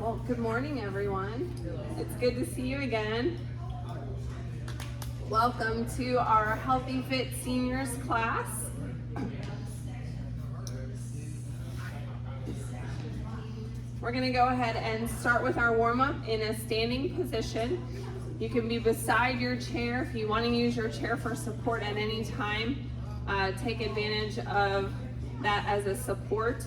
Well, good morning, everyone. It's good to see you again. Welcome to our Healthy Fit Seniors class. We're going to go ahead and start with our warm-up in a standing position. You can be beside your chair. If you want to use your chair for support at any time, take advantage of that as a support.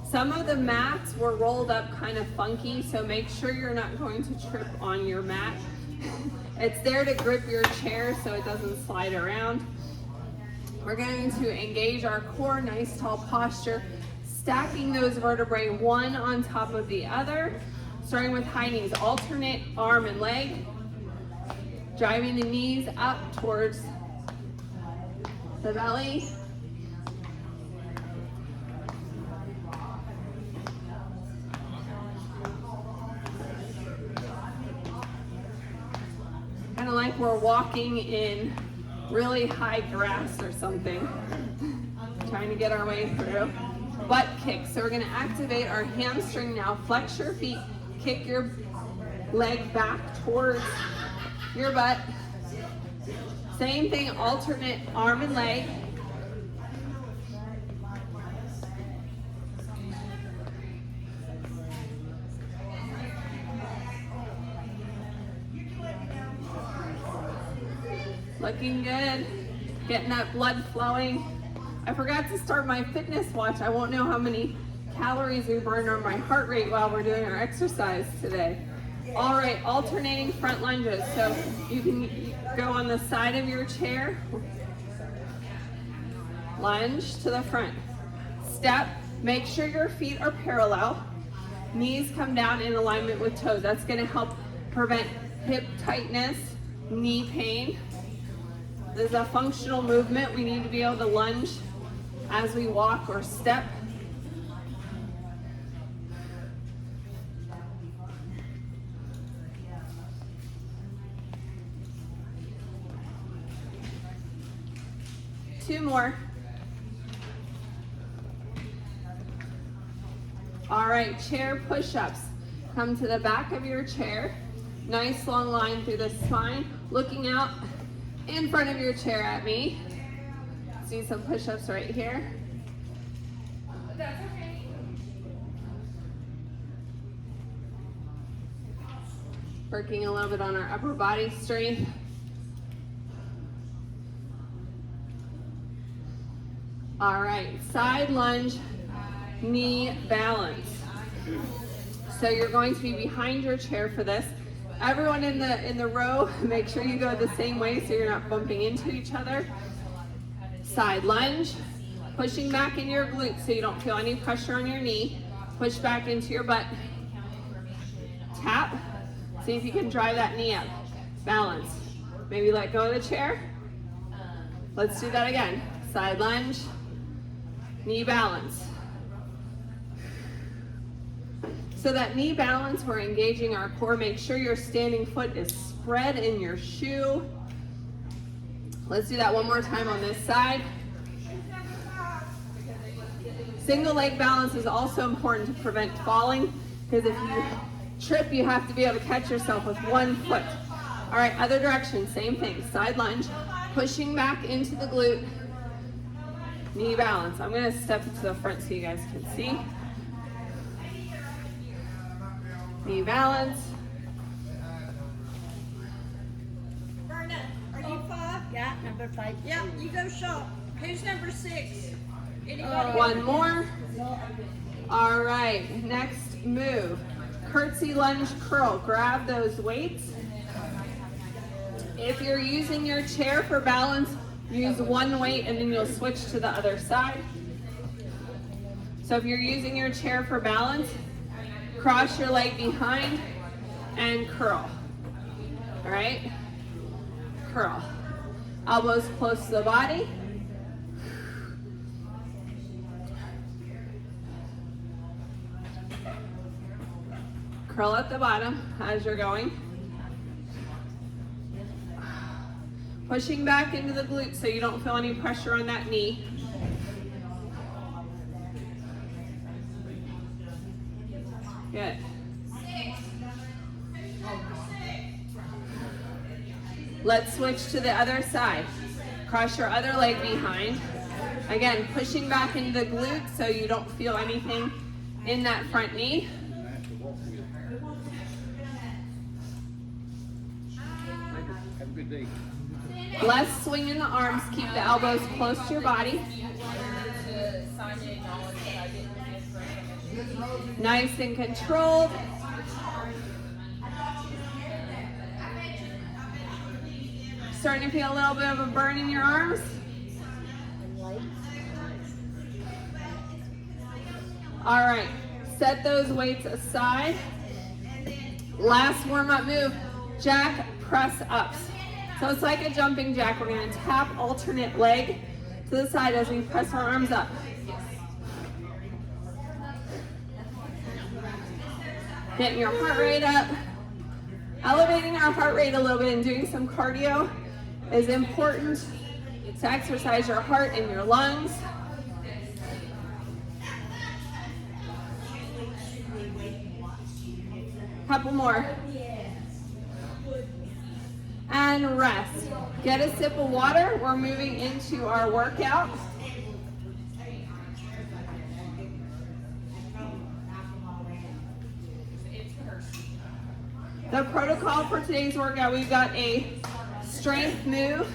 Some of the mats were rolled up kind of funky, so make sure you're not going to trip on your mat. It's there to grip your chair so it doesn't slide around. We're going to engage our core, nice tall posture, stacking those vertebrae one on top of the other, starting with high knees, alternate arm and leg, driving the knees up towards the belly. Kind of like we're walking in really high grass or something, trying to get our way through. Butt kick, so we're going to activate our hamstring now. Flex your feet, kick your leg back towards your butt. Same thing, alternate arm and leg. Looking good, getting that blood flowing. I forgot to start my fitness watch. I won't know how many calories we burned or my heart rate while we're doing our exercise today. All right, alternating front lunges. So you can go on the side of your chair, lunge to the front, step, make sure your feet are parallel, knees come down in alignment with toes. That's gonna help prevent hip tightness, knee pain. This is a functional movement. We need to be able to lunge as we walk or step. Two more. All right, chair push-ups. Come to the back of your chair. Nice long line through the spine, looking out in front of your chair at me. Do some push-ups right here. That's okay. Working a little bit on our upper body strength. All right, side lunge, knee balance. So you're going to be behind your chair for this. Everyone in the row, make sure you go the same way so you're not bumping into each other. Side lunge, pushing back in your glutes so you don't feel any pressure on your knee. Push back into your butt. Tap, see if you can drive that knee up. Balance, maybe let go of the chair. Let's do that again. Side lunge, knee balance. So that knee balance, we're engaging our core. Make sure your standing foot is spread in your shoe. Let's do that one more time on this side. Single leg balance is also important to prevent falling, because if you trip, you have to be able to catch yourself with one foot. All right, other direction, same thing. Side lunge, pushing back into the glute. Knee balance. I'm going to step to the front so you guys can see. Knee balance. Verna, are you 5? Yeah, number 5. Yeah, you go shop. Who's number 6? Anybody? One more. All right, next move. Curtsy lunge curl. Grab those weights. If you're using your chair for balance, use one weight and then you'll switch to the other side. So if you're using your chair for balance, cross your leg behind and curl. All right? Curl. Elbows close to the body. Curl at the bottom as you're going. Pushing back into the glutes so you don't feel any pressure on that knee. Good. Let's switch to the other side. Cross your other leg behind. Again, pushing back into the glutes so you don't feel anything in that front knee. Have a good day. Less swing in the arms. Keep the elbows close to your body. Nice and controlled. Starting to feel a little bit of a burn in your arms. All right, set those weights aside. Last warm-up move, jack press ups. So it's like a jumping jack. We're gonna tap alternate leg to the side as we press our arms up. Getting your heart rate up. Elevating our heart rate a little bit and doing some cardio is important to exercise your heart and your lungs. Couple more. And rest. Get a sip of water. We're moving into our workout. The protocol for today's workout, we've got a strength move,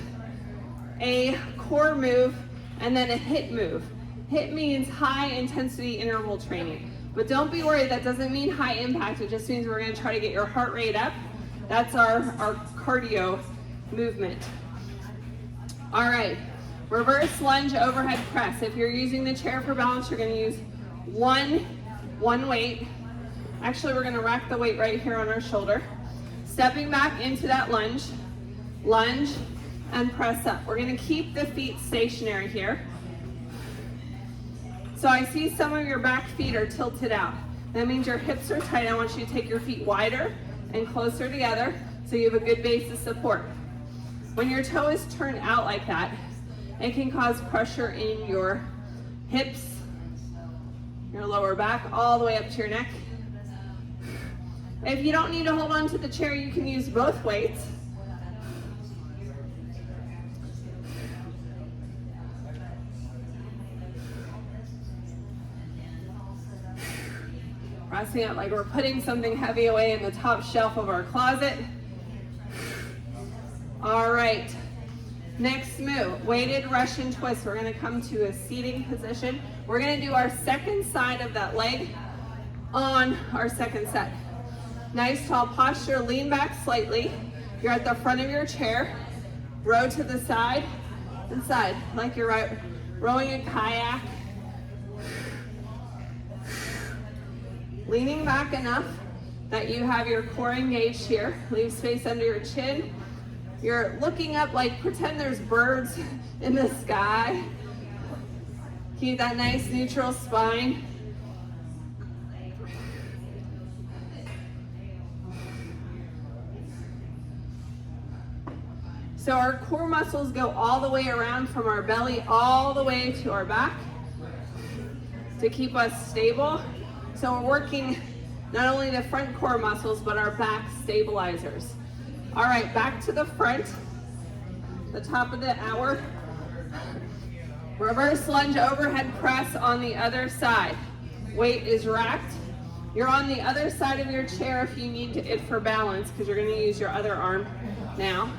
a core move, and then a HIIT move. HIIT means high intensity interval training. But don't be worried, that doesn't mean high impact. It just means we're gonna try to get your heart rate up. That's our cardio movement. All right, reverse lunge overhead press. If you're using the chair for balance, you're gonna use one weight. Actually, we're gonna rack the weight right here on our shoulder. Stepping back into that lunge, and press up. We're gonna keep the feet stationary here. So I see some of your back feet are tilted out. That means your hips are tight. I want you to take your feet wider and closer together so you have a good base of support. When your toe is turned out like that, it can cause pressure in your hips, your lower back, all the way up to your neck. If you don't need to hold on to the chair, you can use both weights. Pressing up like we're putting something heavy away in the top shelf of our closet. All right, next move, weighted Russian twist. We're gonna come to a seating position. We're gonna do our second side of that leg on our second set. Nice tall posture, lean back slightly. You're at the front of your chair. Row to the side and side, like you're rowing a kayak. Leaning back enough that you have your core engaged here. Leave space under your chin. You're looking up, like pretend there's birds in the sky. Keep that nice neutral spine. So our core muscles go all the way around from our belly all the way to our back to keep us stable. So we're working not only the front core muscles, but our back stabilizers. All right, back to the front, the top of the hour. Reverse lunge overhead press on the other side. Weight is racked. You're on the other side of your chair if you need it for balance, because you're gonna use your other arm now.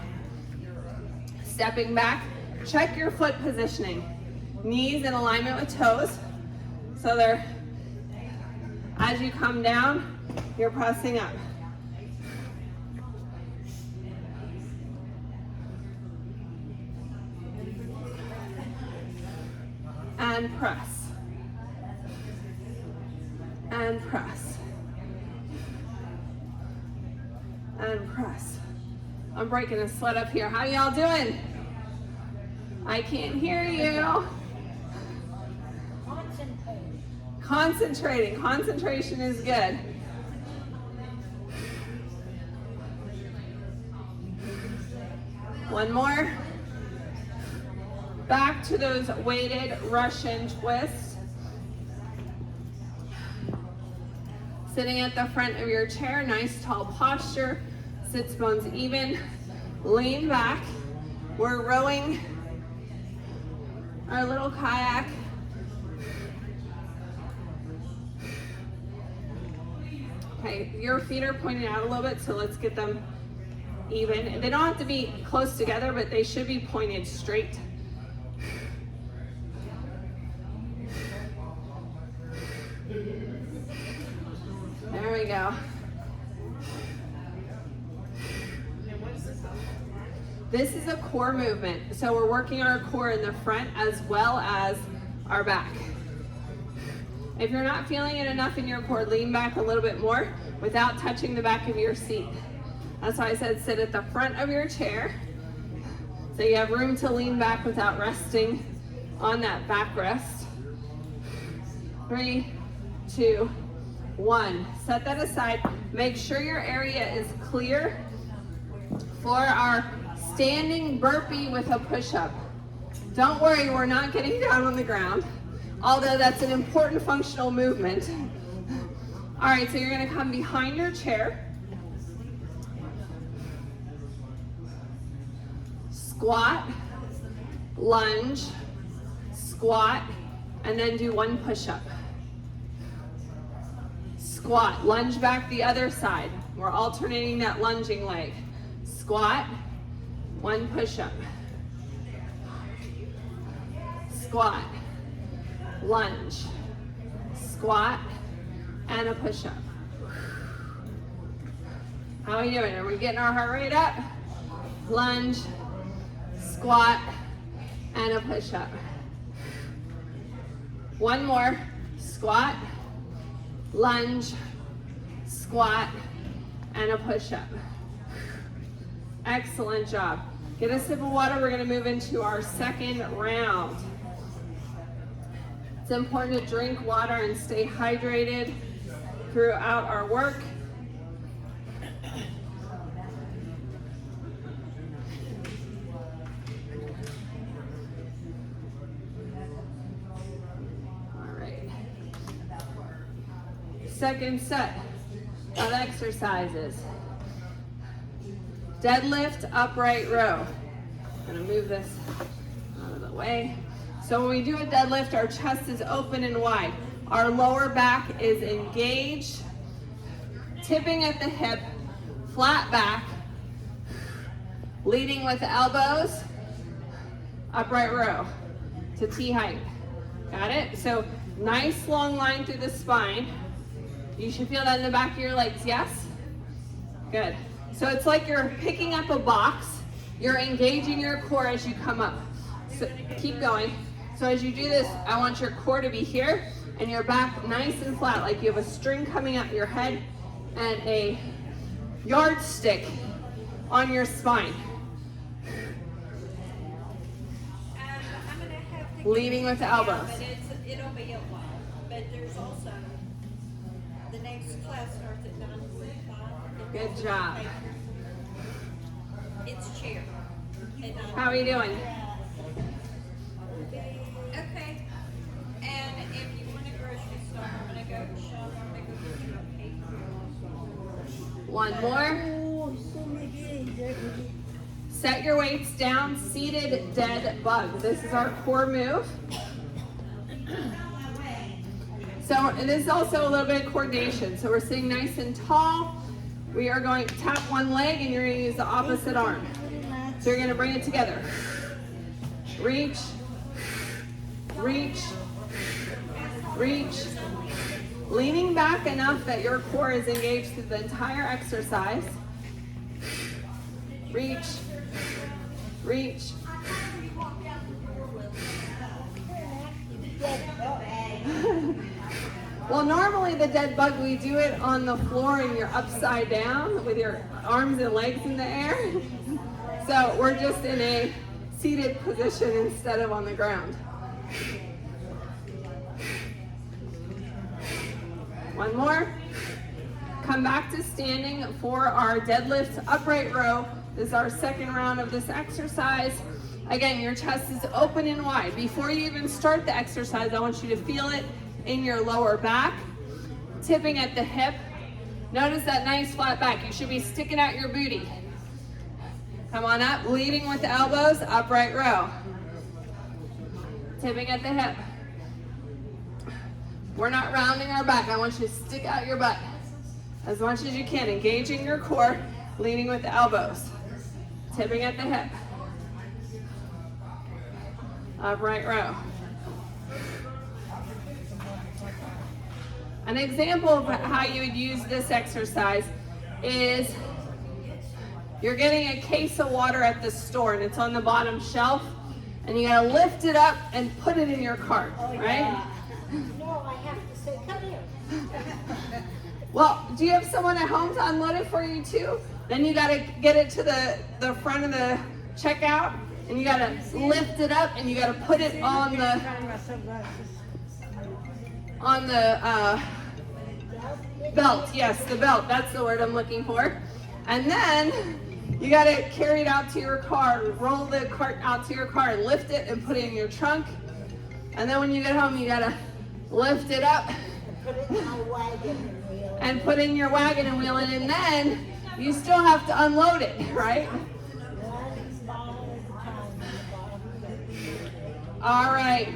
Stepping back, check your foot positioning. Knees in alignment with toes. So they're, as you come down, you're pressing up. And press. And press. And press. I'm breaking a sweat up here. How y'all doing? I can't hear you. Concentrating. Concentration is good. One more. Back to those weighted Russian twists. Sitting at the front of your chair, nice tall posture. Sits bones even. lean back. We're rowing our little kayak. Okay, your feet are pointing out a little bit, so let's get them even. They don't have to be close together, but they should be pointed straight. There we go. This is a core movement. So we're working our core in the front as well as our back. If you're not feeling it enough in your core, lean back a little bit more without touching the back of your seat. That's why I said sit at the front of your chair, so you have room to lean back without resting on that backrest. 3, 2, 1. Set that aside. Make sure your area is clear for our standing burpee with a push-up. Don't worry, we're not getting down on the ground, although that's an important functional movement. All right, so you're gonna come behind your chair. Squat, lunge, squat, and then do one push-up. Squat, lunge back the other side. We're alternating that lunging leg. Squat, one push-up. Squat, lunge, squat, and a push-up. How are we doing? Are we getting our heart rate up? Lunge, squat, and a push-up. One more. Squat, lunge, squat, and a push-up. Excellent job. Get a sip of water. We're going to move into our second round. It's important to drink water and stay hydrated throughout our work. All right. Second set of exercises. Deadlift, upright row. I'm gonna move this out of the way. So when we do a deadlift, our chest is open and wide. Our lower back is engaged, tipping at the hip, flat back, leading with the elbows, upright row to T height. Got it? So nice long line through the spine. You should feel that in the back of your legs, yes? Good. So it's like you're picking up a box. You're engaging your core as you come up. So keep going. So as you do this, I want your core to be here and your back nice and flat, like you have a string coming out your head and a yardstick on your spine. I'm gonna have to Leading with the elbows. but it'll be a while. But there's also the next class starts at 9:45. Good job. It's chair. How are you doing? Okay. And if you want a grocery store, I'm gonna go shop. I'm gonna go get you a cake. One more. Set your weights down, seated dead bug. This is our core move. So and this is also a little bit of coordination. So we're sitting nice and tall. We are going to tap one leg and you're going to use the opposite arm. So you're going to bring it together. Reach, reach, reach. Leaning back enough that your core is engaged through the entire exercise. Reach, reach. Well, normally the dead bug, we do it on the floor and you're upside down with your arms and legs in the air. So we're just in a seated position instead of on the ground. One more. Come back to standing for our deadlift upright row. This is our second round of this exercise. Again, your chest is open and wide. Before you even start the exercise, I want you to feel it in your lower back, tipping at the hip. Notice that nice flat back. You should be sticking out your booty. Come on up, leading with the elbows, upright row. Tipping at the hip. We're not rounding our back. I want you to stick out your butt as much as you can, engaging your core, leading with the elbows. Tipping at the hip. Upright row. An example of how you would use this exercise is you're getting a case of water at the store and it's on the bottom shelf and you gotta lift it up and put it in your cart, right? No, I have to say, come here. Well, do you have someone at home to unload it for you too? Then you gotta get it to the front of the checkout and you gotta lift it up and you gotta put it on the belt. Yes, the belt, that's the word I'm looking for. And then you gotta carry it out to your car, roll the cart out to your car, lift it and put it in your trunk. And then when you get home, you gotta lift it up Put it in my wagon and wheel. and put it in your wagon and wheel it, and then you still have to unload it, right? One bottle at a time. All right,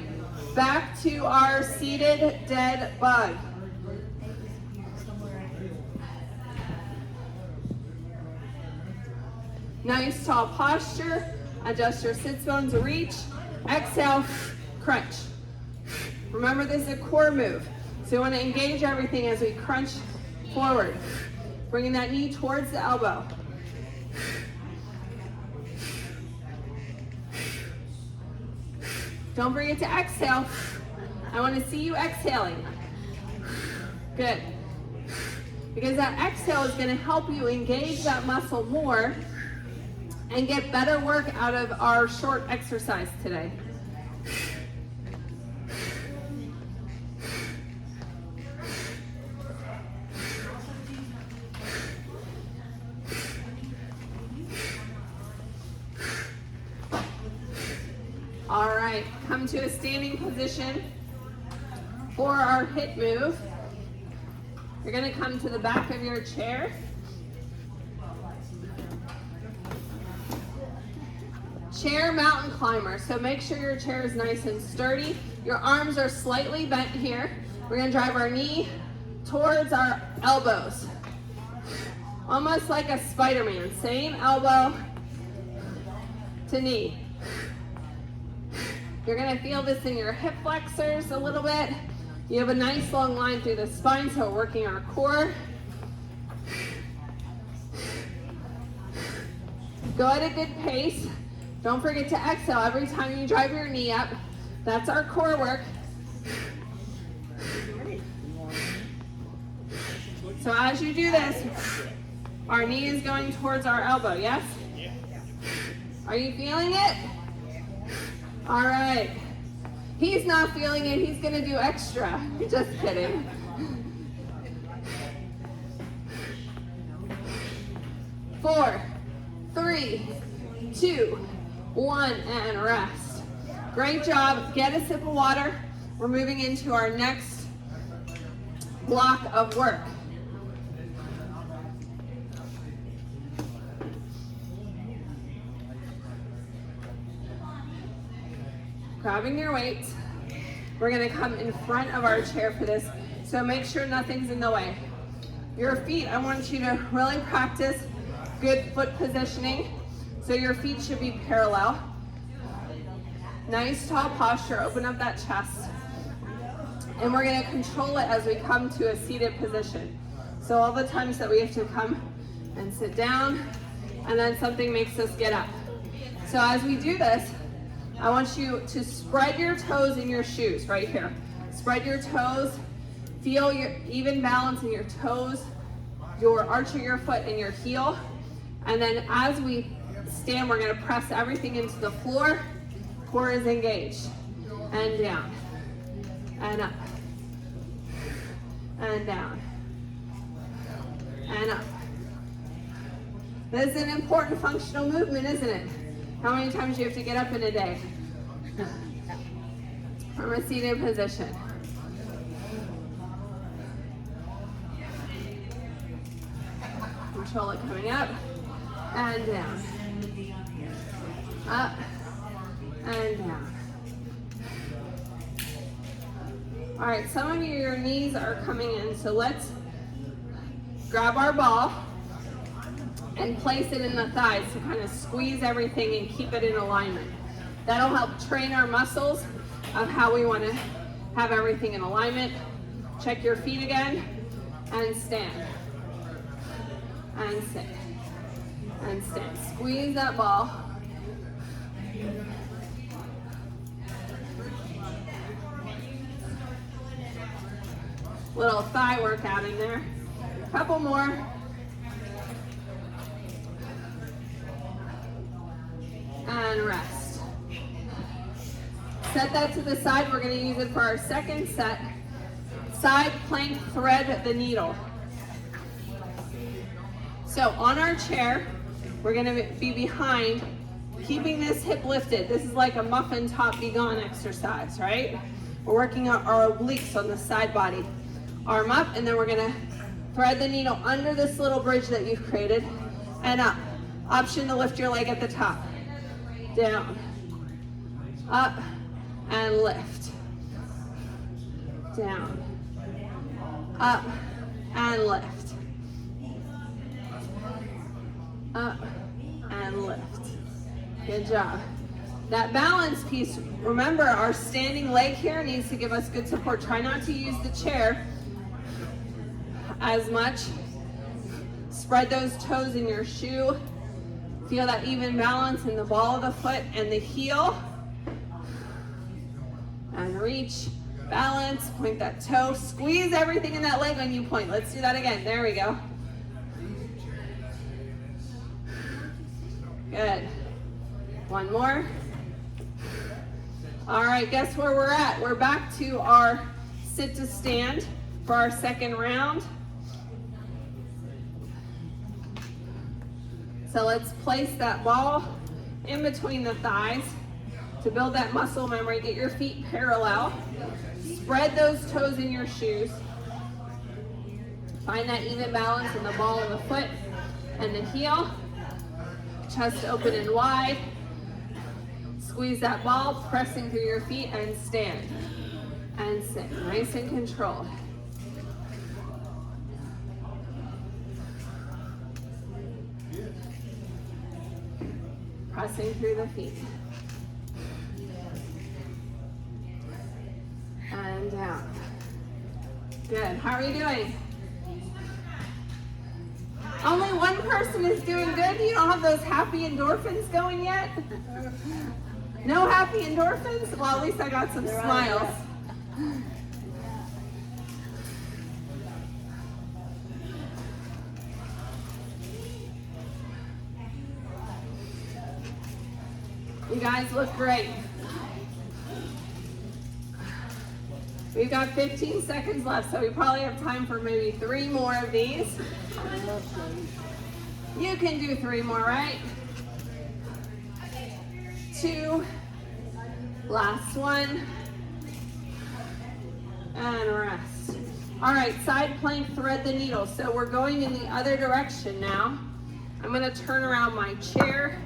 back to our seated dead bug. Nice tall posture, adjust your sits bones, reach, exhale, crunch. Remember this is a core move, so you want to engage everything as we crunch forward. Bringing that knee towards the elbow. Don't forget to exhale. I want to see you exhaling. Good. Because that exhale is going to help you engage that muscle more and get better work out of our short exercise today. All right, come to a standing position for our hip move. You're gonna come to the back of your chair. Chair mountain climber, so make sure your chair is nice and sturdy. Your arms are slightly bent here. We're gonna drive our knee towards our elbows. Almost like a Spider-Man, same elbow to knee. You're gonna feel this in your hip flexors a little bit. You have a nice long line through the spine, so we're working our core. Go at a good pace. Don't forget to exhale every time you drive your knee up. That's our core work. So as you do this, our knee is going towards our elbow, yes? Are you feeling it? All right. He's not feeling it, he's gonna do extra. Just kidding. Four, three, two, one, and rest. Great job. Get a sip of water. We're moving into our next block of work. Grabbing your weights. We're gonna come in front of our chair for this, so make sure nothing's in the way. Your feet, I want you to really practice good foot positioning. So your feet should be parallel. Nice tall posture, open up that chest. And we're gonna control it as we come to a seated position. So all the times that we have to come and sit down, and then something makes us get up. So as we do this, I want you to spread your toes in your shoes right here. Spread your toes, feel your even balance in your toes, your arch of your foot and your heel. And then as we stand, we're gonna press everything into the floor. Core is engaged. And down, and up, and down, and up. This is an important functional movement, isn't it? How many times do you have to get up in a day? From a seated position. Control it coming up and down. Up and down. All right, some of your knees are coming in, so let's grab our ball and place it in the thighs to kind of squeeze everything and keep it in alignment. That'll help train our muscles of how we want to have everything in alignment. Check your feet again and stand. And sit. And stand. Squeeze that ball. Little thigh workout in there. Couple more. And rest. Set that to the side. We're going to use it for our second set. Side plank thread the needle. So on our chair, we're going to be behind, keeping this hip lifted. This is like a muffin top be gone exercise, right? We're working out our obliques on the side body. Arm up, and then we're going to thread the needle under this little bridge that you've created and up. Option to lift your leg at the top. Down, up, and lift. Down, up, and lift. Up, and lift. Good job. That balance piece, remember our standing leg here needs to give us good support. Try not to use the chair as much. Spread those toes in your shoe. Feel that even balance in the ball of the foot and the heel. And reach, balance, point that toe. Squeeze everything in that leg when you point. Let's do that again. There we go. Good. One more. All right, guess where we're at? We're back to our sit to stand for our second round. So let's place that ball in between the thighs to build that muscle memory. Get your feet parallel. Spread those toes in your shoes. Find that even balance in the ball of the foot and the heel. Chest open and wide. Squeeze that ball, pressing through your feet, and stand. And sit, nice and controlled. Pressing through the feet. And down. Good, how are you doing? Only one person is doing good? You don't have those happy endorphins going yet? No happy endorphins? Well, at least I got some smiles. You guys look great. We've got 15 seconds left, so we probably have time for maybe 3 more of these. You can do 3 more, right? 2. Last one. And rest. All right, side plank, thread the needle. So we're going in the other direction now. I'm going to turn around my chair.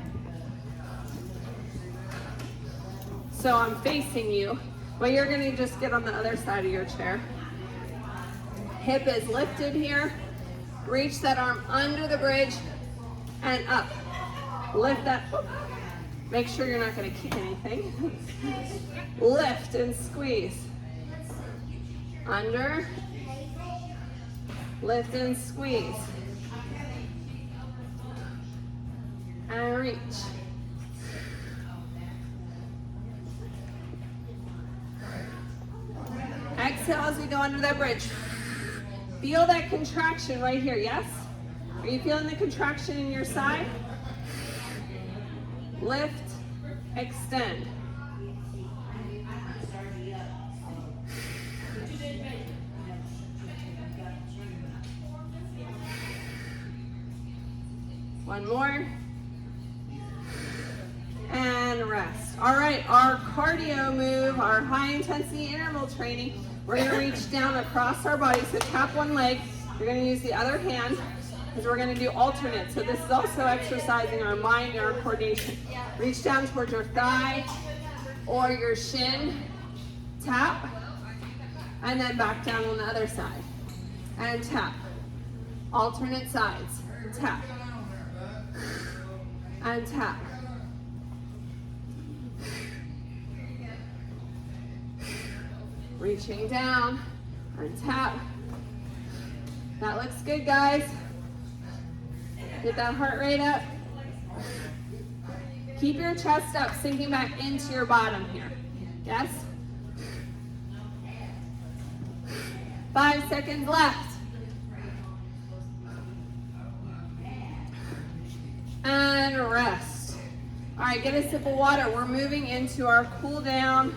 So I'm facing you, but you're going to just get on the other side of your chair. Hip is lifted here. Reach that arm under the bridge and up. Lift that. Make sure you're not going to kick anything. Lift and squeeze. Under. Lift and squeeze. And reach. Exhale as we go under that bridge. Feel that contraction right here, yes? Are you feeling the contraction in your side? Lift, extend. One more. And rest. All right, our cardio move, our high intensity interval training, we're gonna reach down across our body. So tap one leg, you're gonna use the other hand because we're going to do alternate. So this is also exercising our mind and our coordination. Reach down towards your thigh or your shin, tap, and then back down on the other side, and tap. Alternate sides, tap, and tap. Reaching down and tap. That looks good, guys. Get that heart rate up. Keep your chest up, sinking back into your bottom here. Yes? 5 seconds left. And rest. All right, get a sip of water. We're moving into our cool down.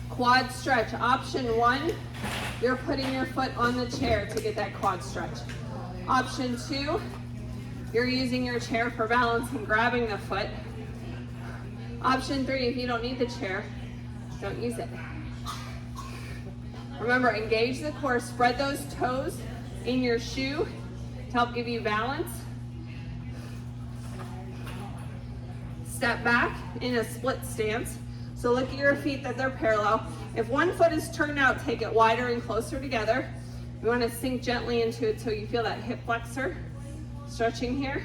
Quad stretch. Option 1, you're putting your foot on the chair to get that quad stretch. Option 2, you're using your chair for balance and grabbing the foot. Option 3, if you don't need the chair, don't use it. Remember, engage the core, spread those toes in your shoe to help give you balance. Step back in a split stance. So look at your feet that they're parallel. If one foot is turned out, take it wider and closer together. You want to sink gently into it so you feel that hip flexor stretching here.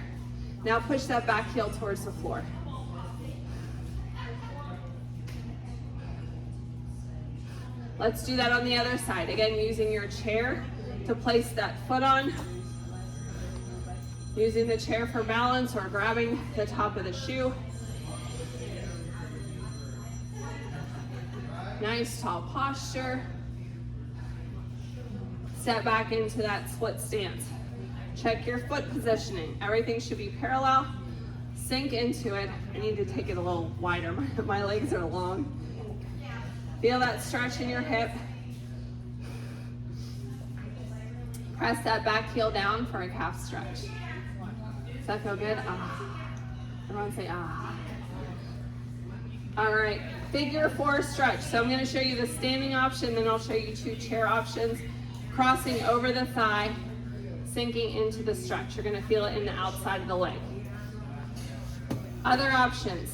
Now push that back heel towards the floor. Let's do that on the other side. Again, using your chair to place that foot on. Using the chair for balance or grabbing the top of the shoe. Nice tall posture. Step back into that split stance. Check your foot positioning. Everything should be parallel. Sink into it. I need to take it a little wider. My legs are long. Feel that stretch in your hip. Press that back heel down for a calf stretch. Does that feel good? Ah. Everyone say ah. All right, figure 4 stretch. So I'm going to show you the standing option, then I'll show you 2 chair options. Crossing over the thigh, sinking into the stretch. You're going to feel it in the outside of the leg. Other options,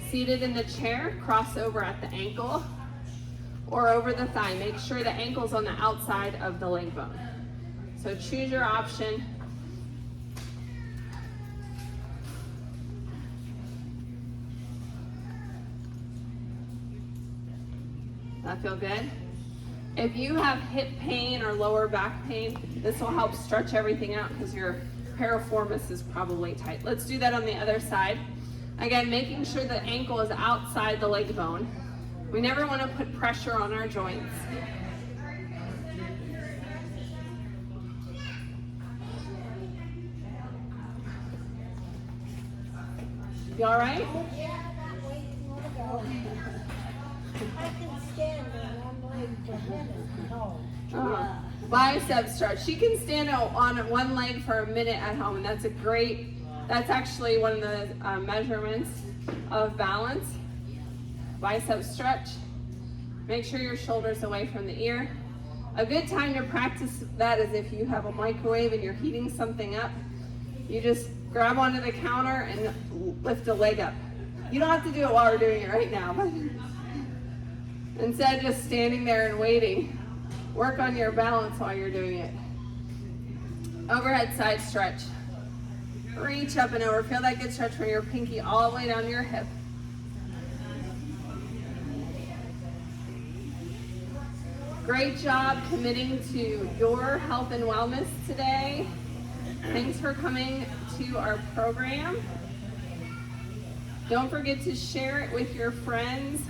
seated in the chair, cross over at the ankle or over the thigh. Make sure the ankle's on the outside of the leg bone. So choose your option. That feel good? If you have hip pain or lower back pain, this will help stretch everything out because your piriformis is probably tight. Let's do that on the other side. Again, making sure the ankle is outside the leg bone. We never want to put pressure on our joints. You all right? Yeah, I got way more to go. I can stand on one leg for a minute. No. Bicep stretch. She can stand on one leg for a minute at home, and that's actually one of the measurements of balance. Bicep stretch. Make sure your shoulder's away from the ear. A good time to practice that is if you have a microwave and you're heating something up. You just grab onto the counter and lift a leg up. You don't have to do it while we're doing it right now, but instead just standing there and waiting. Work on your balance while you're doing it. Overhead side stretch. Reach up and over. Feel that good stretch from your pinky all the way down to your hip. Great job committing to your health and wellness today. Thanks for coming to our program. Don't forget to share it with your friends.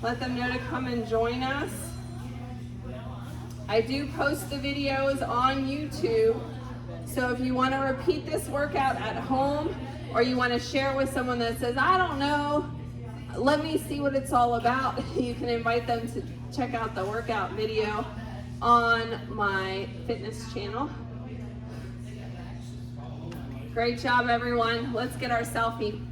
Let them know to come and join us. I do post the videos on YouTube, so if you want to repeat this workout at home or you want to share it with someone that says, I don't know, let me see what it's all about, you can invite them to check out the workout video on my fitness channel. Great job, everyone. Let's get our selfie.